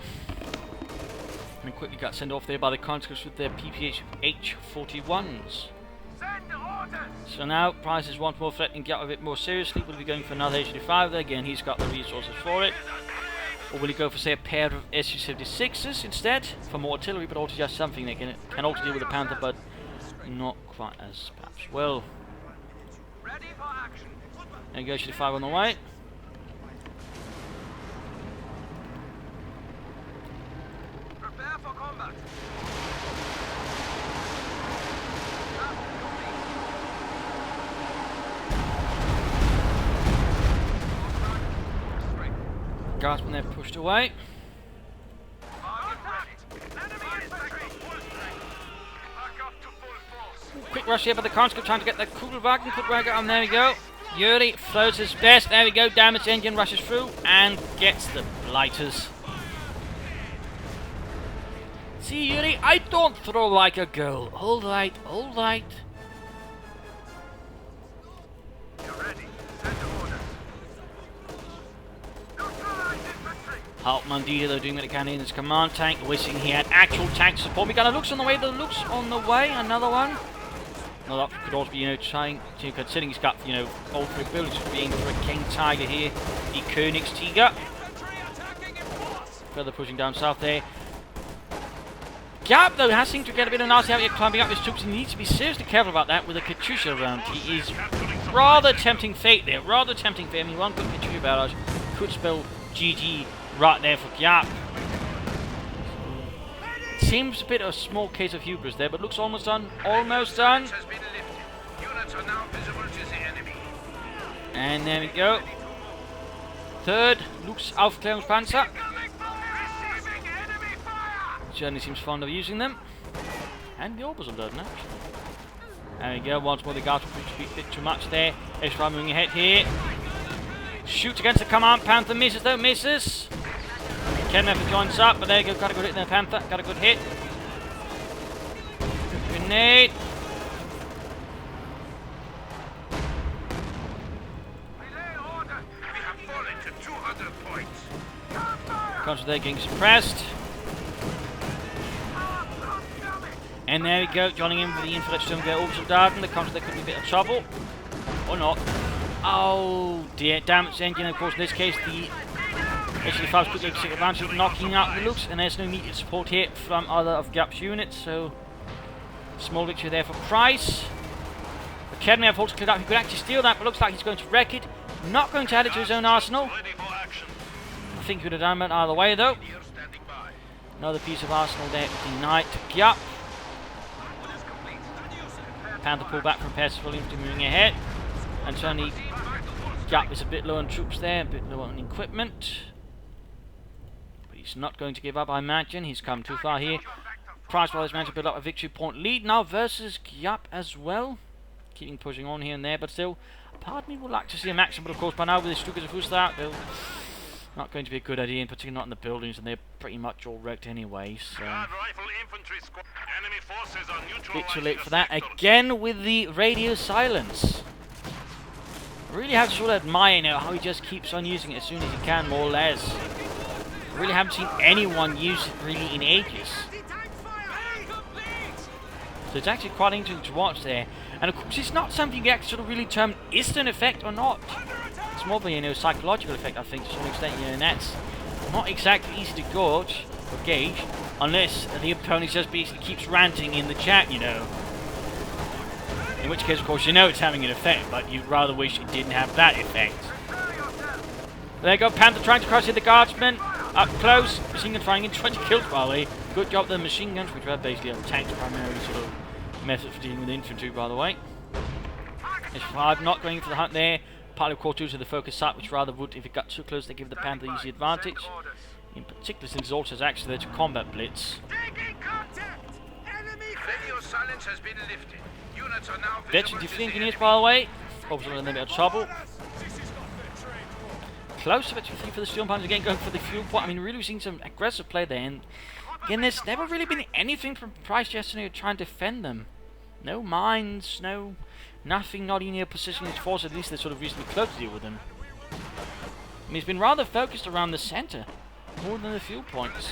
And quickly got sent off there by the conscripts with their PPH-41s. So now Price is once more threatening Giap a bit more seriously. Will he be going for another H-35 there? Again, he's got the resources for it. Or will he go for, say, a pair of Su-76s instead for more artillery, but also just something that can also deal with the Panther, but not quite as perhaps well. There you go, H-35 on the way. Prepare for combat. Guardsmen there pushed away. Quick rush here by the conscript trying to get that Kugelwagen. And there we go. Yuri throws his best. There we go. Damage engine rushes through and gets the blighters. See, Yuri, I don't throw like a girl. Alright, alright. Hauptmann Dieter, though, doing what he can in his command tank, wishing he had actual tank support. We got a looks on the way, another one. Well, that could also be, you know, trying to, considering he's got, you know, all 3 buildings for being for a King Tiger here, the Königstiger. Further pushing down south there. Giap, though, has seemed to get a bit of nasty out here climbing up his troops. He needs to be seriously careful about that with a Katyusha around. He is rather tempting fate there, rather tempting fate. I mean, one good Katyusha barrage could spell GG right there for Giap. Seems a bit of a small case of hubris there, but looks almost done. Almost done. And there we go. Third, Luke's Aufklärungspanzer. Certainly seems fond of using them. And the Orbison doesn't actually. There we go, once more the guards will be a bit too much there. Extra moving ahead here. Shoots against the command Panther, misses though, misses. Kenmeth joins up, but there you go, got a good hit there, Panther, got a good hit. Grenade. Comes there getting suppressed. And there we go, joining in with the infrared Sturmgewehr Obersoldaten. The comes there could be a bit of trouble. Or not. Oh dear, damage engine, of course in this case the H-35's quickly take advantage of knocking out the looks, and there's no immediate support here from other of Giap's units, so small victory there for Price. The Kedmev holds cleared up, he could actually steal that, but looks like he's going to wreck it. Not going to add it to his own arsenal. I think he would have done that either way though. Another piece of arsenal there denied to Giap. Panther pull back from Percival infantry moving ahead. And certainly Giap is a bit low on troops there, a bit low on equipment. But he's not going to give up, I imagine. He's come too far here. Price has managed to build up a victory point lead now versus Giap as well. Keeping pushing on here and there, but still, part of me would like to see a maximum, but of course by now with the Stukas of Hustad, they're not going to be a good idea, in particular not in the buildings, and they're pretty much all wrecked anyway, so bit too late for that. Again with the radio silence. I really have to sort of admire now how he just keeps on using it as soon as he can, more or less. I really haven't seen anyone use it really in ages. So it's actually quite interesting to watch there. And of course it's not something you actually sort of really term is it an effect or not. It's more of a, you know, psychological effect, I think, to some extent, you know, and that's not exactly easy to gauge unless the opponent just basically keeps ranting in the chat, you know. In which case, of course, you know it's having an effect, but you'd rather wish it didn't have that effect. There you go, Panther trying to cross hit the guardsmen. Up close, machine gun firing in 20 kills, by the way. Good job, the machine guns, which are basically a tank primarily sort of method for dealing with infantry, by the way. H5 not going for the hunt there. Partly of course due to the focus site, which rather would, if it got too close, they give the Panther easy advantage. In particular, since also is actually there to combat blitz. Taking contact! Enemy radio silence has been lifted. Units are now Veteran defeating engineers, by the way. Obviously, in a bit of trouble. Close to victory for the Stormpanzers again, going for the fuel point. I mean, really seeing some aggressive play there. And again, there's never really been anything from Price yesterday to try and defend them. No mines, nothing, not even positioning his force. At least they're sort of reasonably close to deal with them. I mean, he's been rather focused around the center, more than the fuel points.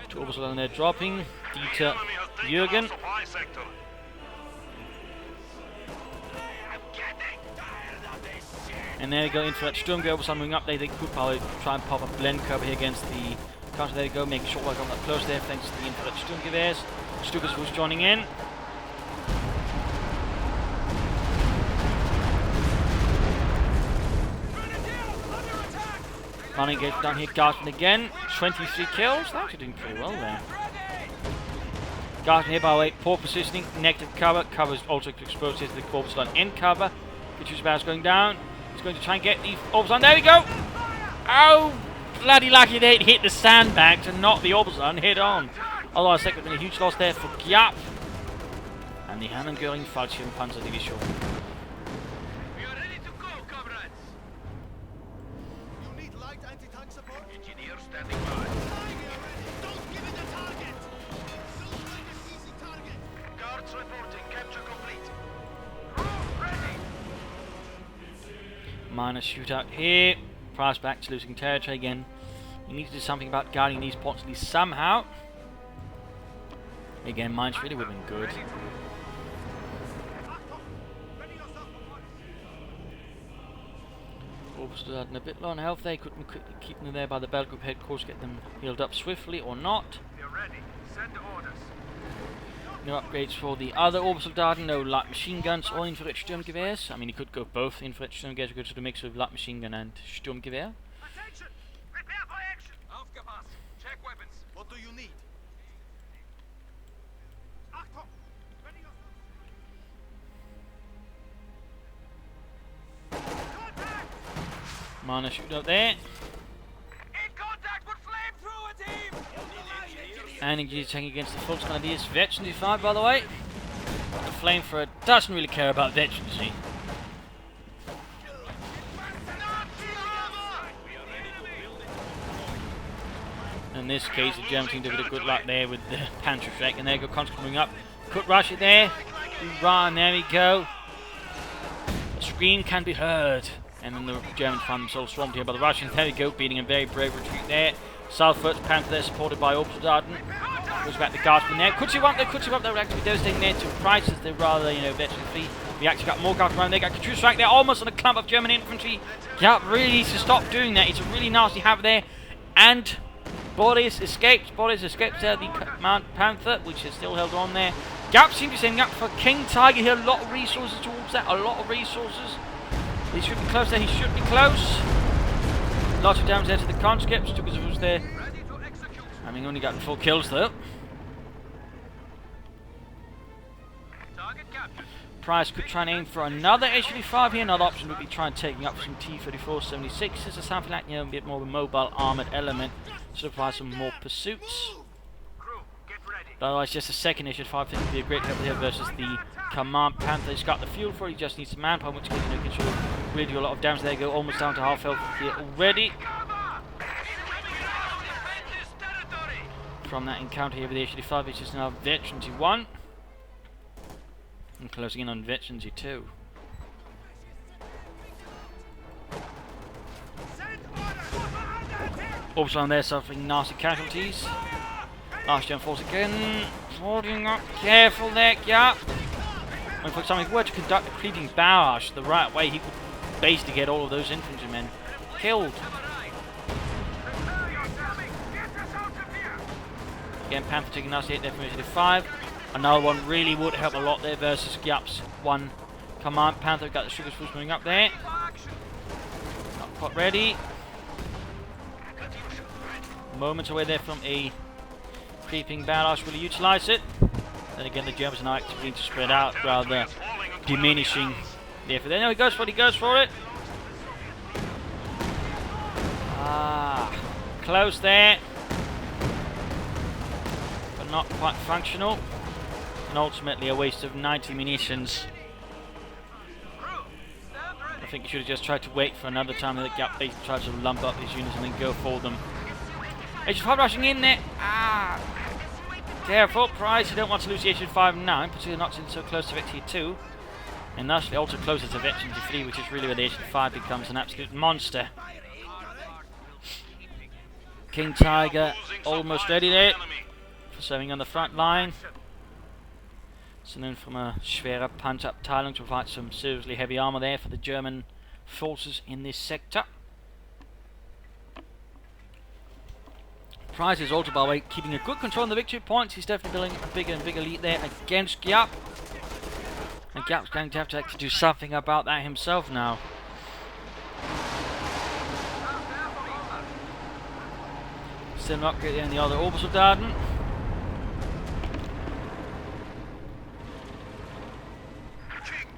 Two orbitals on there dropping. Dieter, Jürgen. And there they go in for that Sturmgewehr moving up there. They could probably try and pop a blend cover here against the counter. There they go, making sure I got that close there thanks to the infrared Sturmgewehrs. Stukas was joining in. Running gets down here, Garten again. 23 kills. They're actually doing pretty well there. Garten here, by the way, poor positioning, negative cover. Cover is also exposed here to the Corpus line end cover. Kachu's barrels going down. He's going to try and get the Orbis on. There we go! Oh, bloody lucky they hit the sandbags and not the Orbis on head on. Otherwise, that would have been a huge loss there for Giap. And the Hermann Göring Fallschirmpanzer Division. We are ready to go, comrades. You need light anti-tank support? Engineer standing by. Don't give it a target! Don't make an easy target! Guards reporting, capture complete. Crew ready! Minor shootout here. Price back to losing territory again. You need to do something about guarding these points at least somehow. Again, mines really would have been good. Obviously, had a bit low on health there. Couldn't quickly keep them there by the battle group headquarters, get them healed up swiftly or not. They're ready. Send orders. No upgrades for the other orbital Darden, no light machine guns or infrared Sturmgewehrs. I mean, he could go both infrared Sturmgewehrs, he could sort of mix with light machine gun and Sturmgewehr. Attention! Prepare for action! Aufgepasst! Check weapons. What do you need? Achtung! Ready Contact! Minor shootout there. In contact with flamethrower team! And engage attacking against the Volks Grenadiers. Veteran defied, by the way. The flamethrower doesn't really care about veterans, you see. In this case, the German team did a bit of good luck there with the Panzerschreck, and there go Conscript coming up. Could rush it there. Run, there we go. A scream can be heard. And then the Germans find themselves swamped here by the Russians. There we go, beating a very brave retreat there. Southwards, Panther there, supported by Orbital Darden. Goes back the Guardsmen there. Could you up there? Could you up there? Would actually be devastating there to Prices. They're rather, veteran fleet. We actually got more Guardsmen around there. Got Kachu strike there, almost on a clump of German infantry. Yeah, really needs to stop doing that. It's a really nasty habit there. And Boris escapes there, the Command Panther, which is still held on there. Giap seems to be sending up for King Tiger here. A lot of resources towards that. A lot of resources. He should be close there. He should be close. Lots of damage there to the conscripts. Because it was there. I mean, only got 4 kills though. Price could try and aim for another HV5 here. Another option would be trying taking up some T-34-76s or something like, a bit more of a mobile armoured element to provide some more pursuits. But otherwise, just a second HV5 I think would be a great help here versus the Command Panther. He's got the fuel for it. He just needs some manpower, which can sort of really do a lot of damage. There you go, almost down to half health here already. From that encounter here with the HV5, which is now Veteran G1. And closing in on Veteran G2. Also on there suffering nasty casualties. Last gen force again. Holding up. Careful there, yeah. And for example, if he were to conduct a creeping barrage the right way, he could basically get all of those infantrymen killed. Again, Panther taking a nasty hit there from HV5. Another one really would help a lot there versus Giap's one Command Panther. Got the sugar swoosh moving up there. Not quite ready. Moments away there from a creeping barrage. Will he utilise it? Then again, the Germans are now actively to spread out, rather diminishing the effort there. No, he goes for it. Close there. But not quite functional. And ultimately a waste of 90 munitions. I think you should have just tried to wait for another time that Giap basically tries to lump up his units and then go for them. H5 rushing in there. Careful, Price. You don't want to lose the H5 now, particularly not in so close to Victory 2. And thus also closer to Victory 3, which is really where the H5 becomes an absolute monster. King Tiger almost ready there for serving on the front line. So then from a schwerer Panzerabteilung to provide some seriously heavy armor there for the German forces in this sector. Price is also, by the way, keeping a good control on the victory points. He's definitely building a bigger and bigger lead there against Giap. And Giap's going to have to actually do something about that himself now. Still not great there in the other Obersoldaten.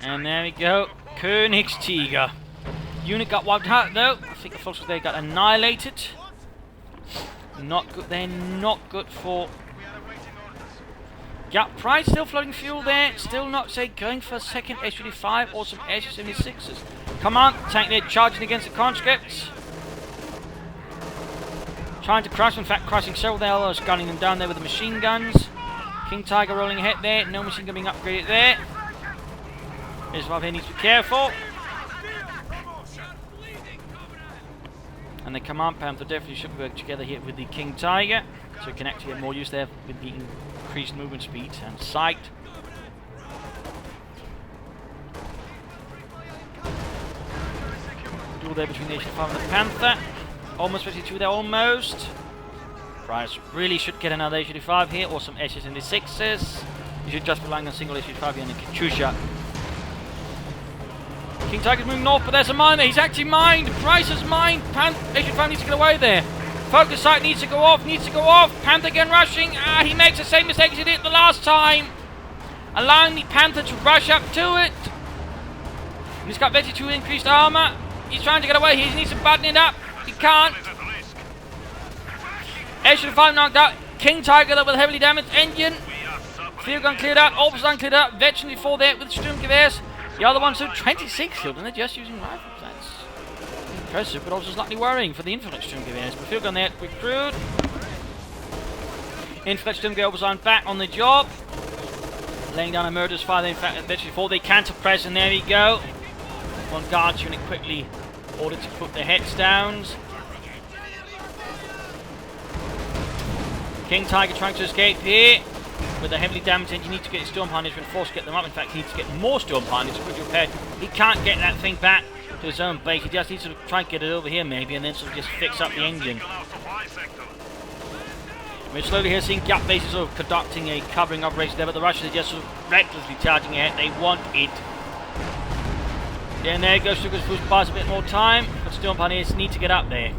And there we go, Königstiger. Unit got wiped out though. I think the forces there got annihilated. Not good there, not good for Giap. Price still flooding fuel there, still not say going for a second S-25 or some S-76s. Come on, tank there charging against the conscripts. Trying to crush, in fact crushing several there, others gunning them down there with the machine guns. King Tiger rolling ahead there, no machine gun being upgraded there. H5 here needs to be careful. And the Command Panther definitely should work together here with the King Tiger, so we can actually get more use there with the increased movement speed and sight. Duel there between the H5 and the Panther. Almost 52 there, almost. Price really should get another H-85 here, or some S-76s. You should just be relying on a single H-85 here in the Katyusha. King Tiger's moving north, but there's a mine there. He's actually mined. Price has mined. H-85 needs to get away there. Focus sight needs to go off, Panther again rushing. He makes the same mistake as he did the last time. Allowing the Panther to rush up to it. And he's got 22 increased armor. He's trying to get away. He needs to button it up. He can't. H-85 knocked out. King Tiger though with a heavily damaged engine. Field gun cleared out. Obersoldaten cleared out. Veteran before there with Sturmgewehrs. The other one's 26 killed, and they're just using rifles. That's impressive, but also slightly worrying for the infantry Sturmgewehrs. But field gun there, recruit. Infantry Sturmgewehr Obersoldaten back on the job. Laying down a murderous fire there, in fact, eventually before they counter press, and there we go. One guard unit quickly ordered to put their heads down. King Tiger trying to escape here. With a heavily damaged engine, you need to get his storm harness reinforced to get them up. In fact, he needs to get more storm harness quickly repaired. He can't get that thing back to his own base. He just needs to try and get it over here maybe, and then sort of just fix up the engine. We're slowly here seeing Giap bases sort of conducting a covering operation there, but the Russians are just sort of recklessly charging ahead. They want it. Yeah, and there goes Stukas buys a bit more time, but storm harness need to get up there.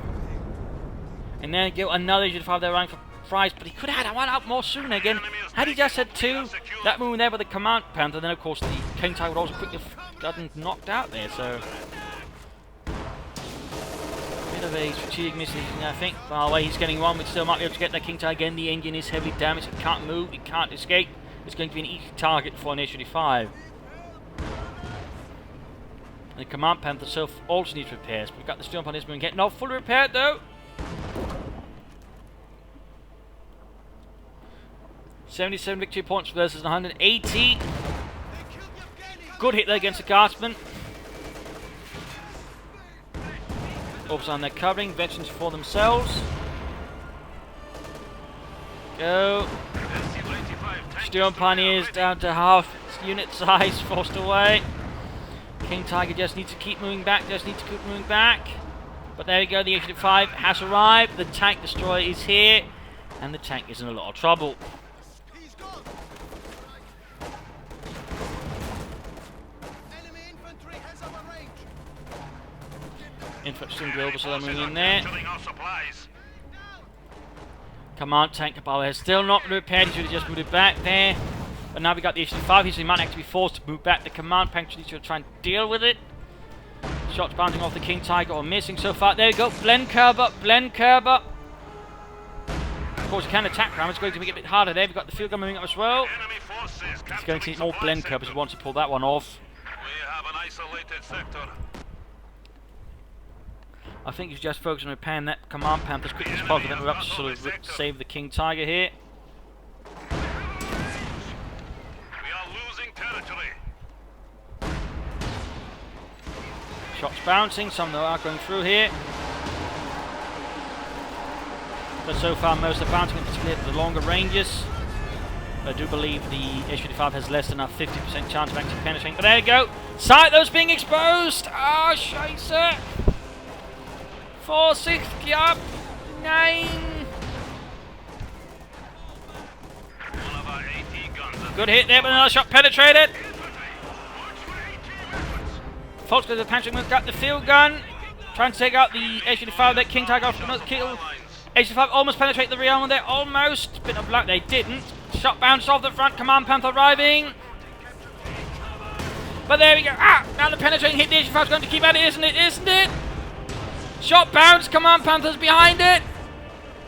And then go another H-5 there running for Price, but he could have had one out more sooner again. Had he just had two, that moving there with the Command Panther, then of course the King Tiger would also quickly have gotten knocked out there, so bit of a strategic missing, I think. By the way, he's getting one, but still might be able to get that King Tiger again. The engine is heavily damaged, it can't move, it can't escape. It's going to be an easy target for an H-85. The Command Panther itself also needs repairs. We've got the Storm Panther moving ahead, not fully repaired though. 77 victory points versus 180. Good hit there against the guardsman. Also on their covering, veterans for themselves. Go. Sturm Pioneers down to half unit size, forced away. King Tiger just needs to keep moving back, But there we go, the H-85 has arrived. The tank destroyer is here, and the tank is in a lot of trouble. Infantry Global, so they're moving in there. Command tank power has still not repaired, he should have just moved it back there. But now we got the H-5 here, so he might actually be forced to move back. The command tank needs to try and deal with it. Shots bouncing off the King Tiger or missing so far. There we go. Blend curve up. Blend curve up. Of course, you can attack round. It's going to make it a bit harder there. We've got the field gun moving up as well. Enemy forces He's going to need more capturing blend supply curve if he sector. wants to pull that one off. We have an isolated sector. I think he's just focused on repairing that command panther as quickly as possible. Then we're up to sort of save the King Tiger here. We are losing territory. Shots bouncing, some though are going through here. But so far most are bouncing, in particular at the longer ranges. I do believe the H-55 has less than a 50% chance of actually penetrating. But there you go! Sight those being exposed! Ah, Scheiße! 4, 6, Giap! 9! One of our AT guns. Good hit there, but another shot penetrated! Folks with the penetrating move, got the field gun. Trying to take out the H-55 that King Tiger off another kill. H-55 almost penetrate the rear armor there, almost. Bit of luck, they didn't. Shot bounced off the front, Command Panther arriving. But there we go. Ah! Now the penetrating hit, the H-55's going to keep at it, isn't it? Isn't it? Shot bounced, Command Panther's behind it.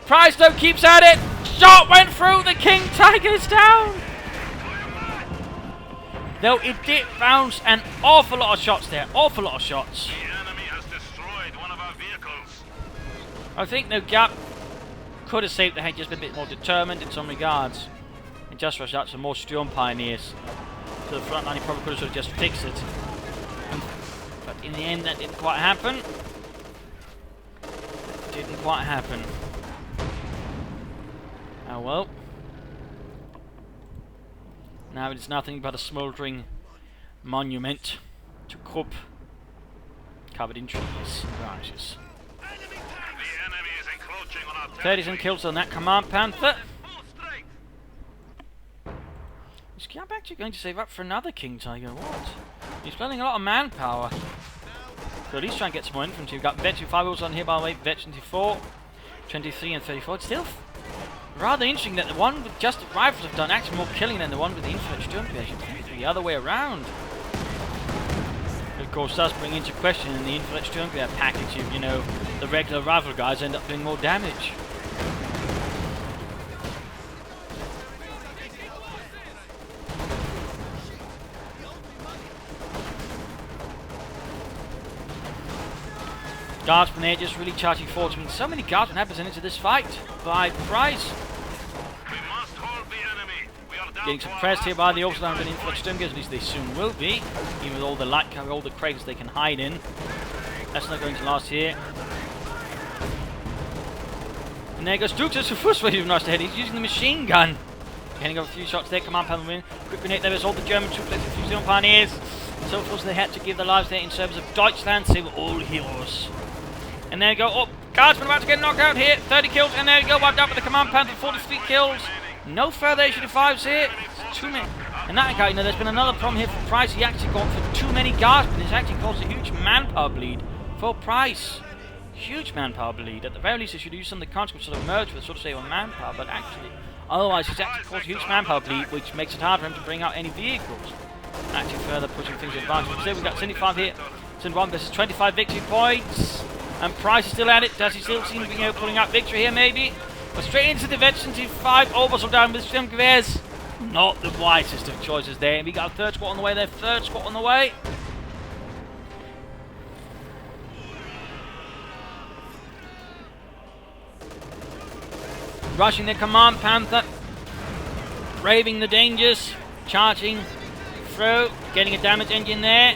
Price though keeps at it. Shot went through, the King Tiger's down. Though it did bounce an awful lot of shots there, awful lot of shots. The enemy has destroyed one of our vehicles. I think though Giap could have saved the head, just been a bit more determined in some regards. And just rushed out some more Sturm Pioneers to the front line. He probably could have sort of just fixed it. But in the end that didn't quite happen. Didn't quite happen. Oh well. Now it's nothing but a smouldering monument to Krupp, covered in trees and branches. The enemy is encroaching on our 37 kills on that Command Panther. full strength. Is Giap actually going to save up for another King Tiger? What? He's spending a lot of manpower. So at least try and get some more infantry. We've got Vet 5 wheels on here, by the way. Vet 24, 23 and 34. It's still rather interesting that the one with just the rifles have done actually more killing than the one with the infrared Sturmgewehr. The other way around. Of course, does bring into question in the infrared Sturmgewehr package if, you know, the regular rifle guys end up doing more damage. Guardsmen there just really charging forward. I mean, so many guardsmen have presented into this fight by Price. We must hold the enemy. We are down Getting to our suppressed here last by the Orbital and position. infrared Sturmgewehr, at least they soon will be. Even with all the light cover, all the craters they can hide in. That's not going to last here. And there goes Dukes to first wave of nice ahead. He's using the machine gun. Getting over a few shots there. Command Panther win. Quick grenade there is all the German troops. A few Sturm Pioneers. So of course they had to give their lives there in service of Deutschland. They were all heroes. And there we go. Oh, Guardsman about to get knocked out here. 30 kills. And there we go. Wiped out with the Command Panther. 43 kills. No further H-55s here. Too many. And that guy, you know, there's been another problem here for Price. He actually gone for too many Guardsmen. It's actually caused a huge manpower bleed for Price. Huge manpower bleed. At the very least, they should use some of the consequences sort of merge with sort of save on manpower. But actually, otherwise, it's actually caused a huge manpower bleed, which makes it hard for him to bring out any vehicles. Actually, further pushing things to advantage. So we've got 75 here. 71 versus 25 victory points. And Price is still at it. Does he still seem to be, you know, pulling out victory here, maybe? But straight into the Vet 75. Oversold down with Sturmgewehrs. Not the wisest of choices there. We got a third squad on the way there. Third squad on the way. Rushing the Command Panther. Braving the dangers. Charging through. Getting a damage engine there.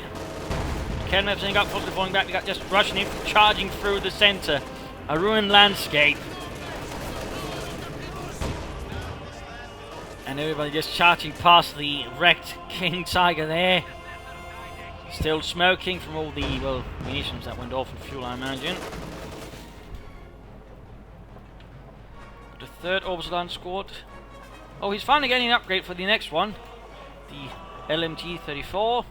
Ken everything up, possibly falling back. We got just rushing in, charging through the centre. A ruined landscape. And everybody just charging past the wrecked King Tiger there. Still smoking from all the, well, munitions that went off and fuel, I imagine. The third Orbital Land squad. Oh, he's finally getting an upgrade for the next one. The LMG-34.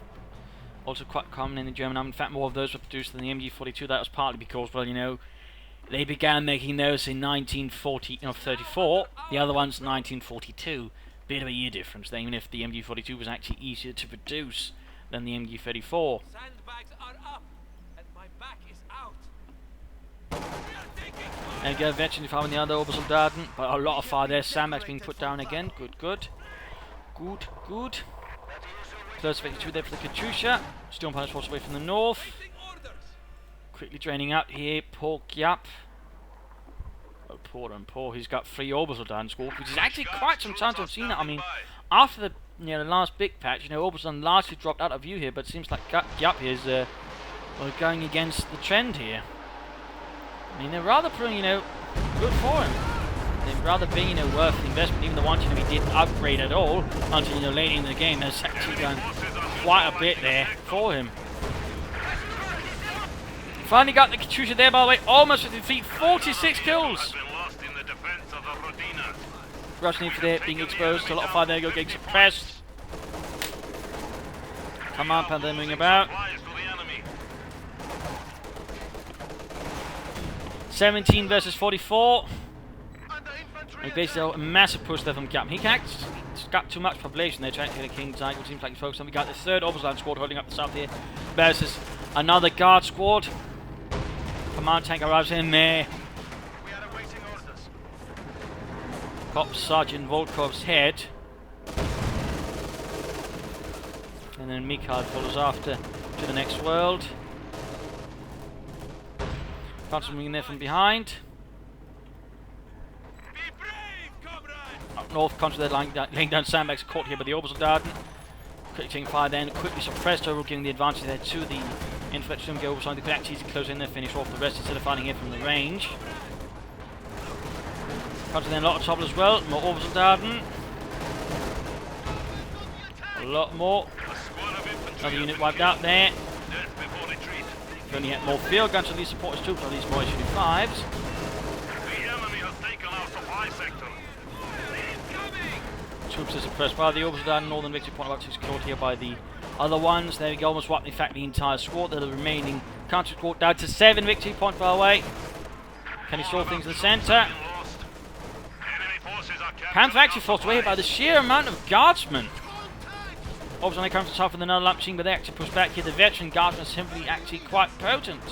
Also quite common in the German army. In fact, more of those were produced than the MG-42. That was partly because, well, you know, they began making those in 1934. The other one's 1942. Bit of a year difference there, even if the MG-42 was actually easier to produce than the MG-34. Sandbags are up, and And again, eventually found the other Obersoldaten, but a lot of fire there. Sandbags being put down again. Good, good. Good, good. Close victory there for the Katyusha. Storm Punish force away from the north. Quickly draining out here. Poor Giap. Oh, poor and poor. He's got 3 Obersoldaten squad, which is actually quite some time to have seen it. I mean, after the the last big patch, Obersoldaten largely dropped out of view here, but it seems like Giap here is well, going against the trend here. I mean, they're rather pretty, good for him. They'd rather be, worth the investment. Even the ones, he didn't upgrade at all until, later in the game. There's actually done quite a bit there for him. Finally got the Katyusha there, by the way, almost with defeat, 46 kills. Russian infantry there being exposed to a lot of fire there, getting suppressed. Command Panther moving about. 17 versus 44. And basically a massive push there from Giap. He's got too much population there trying to get a King's Eye. It seems like he's focused on. We got the 3rd Obersoldaten squad holding up the south here versus another guard squad. Command tank arrives in there. Pops Sergeant Volkov's head. And then Mikhail follows after to the next world. Found something in there from behind. Up north, contra there laying down sandbags, caught here by the Obersoldaten. Quickly taking fire then, quickly suppressed, overall giving the advantage there to the infantry. Go over, they could actually easily close in there, finish off the rest instead of fighting here from the range. Contra then a lot of trouble as well, more Obersoldaten. A lot more. Another unit wiped out there. We only get more field guns, at least support his troops, at least more HQ-5s. The enemy has taken our supply sector. Troops are suppressed by the Obersoldaten. Northern victory point about 2 secured here by the other ones. There we go, almost wiped in fact the entire squad. They're the remaining country squad down to 7 victory points by the way. Can he stall things in the centre? Panther actually forced away by the sheer amount of guardsmen. Obviously, they come from south with another lap machine, but they actually push back here. The veteran guardsmen are simply actually quite potent.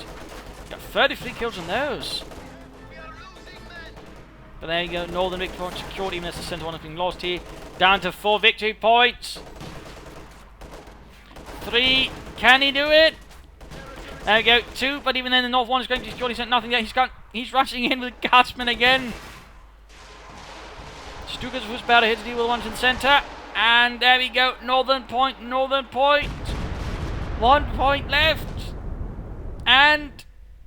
Got 33 kills on those. But there you go, Northern victory point secured, even as the centre one has been lost here. Down to 4 victory points. 3, can he do it? There we go, 2, but even then the north one is going to be secured. He's got nothing there. He's rushing in with guardsmen again. Stukas was about to hit to deal with the ones in the centre. And there we go, northern point, 1 point left. And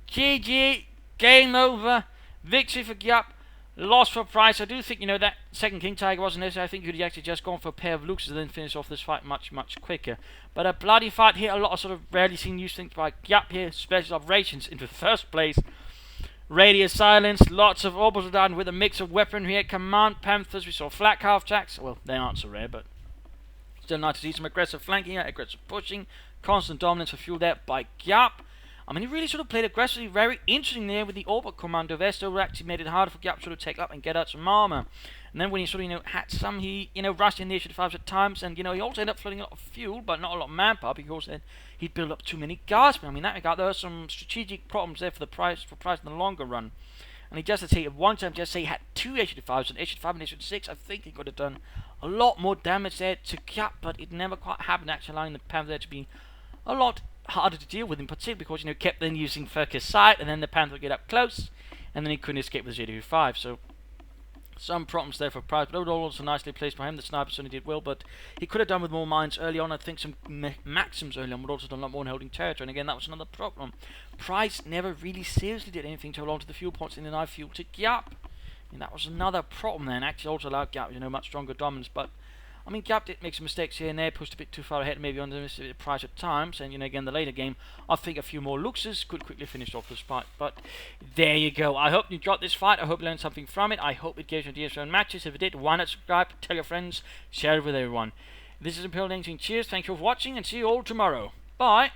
GG, game over, victory for Giap, loss for Price. I do think, that second King Tiger wasn't necessary. I think he'd actually just gone for a pair of Luxes and then finish off this fight much, much quicker. But a bloody fight here, a lot of sort of rarely seen use things by Giap here, special operations into the first place. Radio silence, lots of Obersoldaten with a mix of weaponry here. Command Panthers, we saw flak half-jacks. Well, they aren't so rare, but still nice to see some aggressive flanking, aggressive pushing. Constant dominance for fuel there by Giap. I mean, he really sort of played aggressively, very interesting there with the Ober Commando Vesto, who actually made it harder for Giap to sort of take up and get out some armor. And then when he sort of, had some, he, rushed in the HQ-5s at times, and, he also ended up flooding a lot of fuel, but not a lot of manpower, because then he'd build up too many guardsmen. I mean, that regard, there were some strategic problems there for Price in the longer run. And he just had to say, at one time, just say he had 2 HQ-5s, and HQ-5 and HQ-6, I think he could have done a lot more damage there to Giap, but it never quite happened, actually allowing the Panther there to be a lot harder to deal with, in particular because, kept then using focus sight, and then the Panther would get up close, and then he couldn't escape with HQ-5, so some problems there for Price, but overall also nicely placed by him. The sniper certainly did well, but he could have done with more mines early on. I think some Maxims early on would also done a lot more in holding territory, and again, that was another problem. Price never really seriously did anything to hold on to the fuel points in the knife fuel to Giap. I mean, that was another problem then. Actually also allowed Giap, much stronger dominance, but I mean, Giap did make some mistakes here and there, pushed a bit too far ahead, maybe underestimated the Price at times, and again, the later game, I think a few more Luxes could quickly finish off this fight, but there you go. I hope you enjoyed this fight, I hope you learned something from it, I hope it gave you ideas for your own matches. If it did, why not subscribe, tell your friends, share it with everyone. This is Imperial Dancing. Cheers, thank you for watching, and see you all tomorrow. Bye!